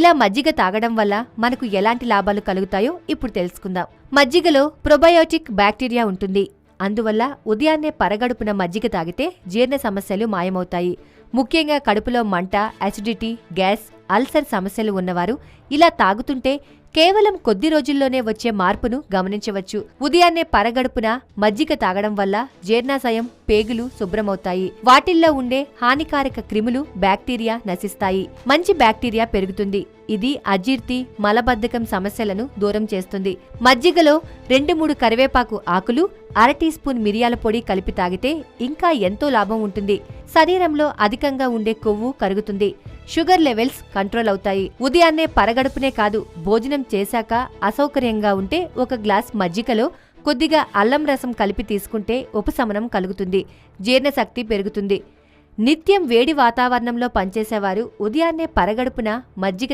ఇలా మజ్జిగ తాగడం వల్ల మనకు ఎలాంటి లాభాలు కలుగుతాయో ఇప్పుడు తెలుసుకుందాం. మజ్జిగలో ప్రొబయోటిక్ బ్యాక్టీరియా ఉంటుంది. అందువల్ల ఉదయాన్నే పరగడుపున మజ్జిగ తాగితే జీర్ణ సమస్యలు మాయమవుతాయి. ముఖ్యంగా కడుపులో మంట, అసిడిటీ, గ్యాస్, అల్సర్ సమస్యలు ఉన్నవారు ఇలా తాగుతుంటే కేవలం కొద్ది రోజుల్లోనే వచ్చే మార్పును గమనించవచ్చు. ఉదయాన్నే పరగడుపున మజ్జిగ తాగడం వల్ల జీర్ణాశయం, పేగులు శుభ్రమవుతాయి. వాటిల్లో ఉండే హానికారక క్రిములు, బ్యాక్టీరియా నశిస్తాయి. మంచి బ్యాక్టీరియా పెరుగుతుంది. ఇది అజీర్తి, మలబద్ధకం సమస్యలను దూరం చేస్తుంది. మజ్జిగలో 2-3 కరివేపాకు ఆకులు, అర టీ స్పూన్ మిరియాల పొడి కలిపి తాగితే ఇంకా ఎంతో లాభం ఉంటుంది. శరీరంలో అధికంగా ఉండే కొవ్వు కరుగుతుంది. షుగర్ లెవెల్స్ కంట్రోల్ అవుతాయి. ఉదయాన్నే పరగడుపునే కాదు, భోజనం చేశాక అసౌకర్యంగా ఉంటే ఒక గ్లాస్ మజ్జిగలో కొద్దిగా అల్లం రసం కలిపి తీసుకుంటే ఉపశమనం కలుగుతుంది. జీర్ణశక్తి పెరుగుతుంది. నిత్యం వేడి వాతావరణంలో పనిచేసేవారు ఉదయాన్నే పరగడుపున మజ్జిగ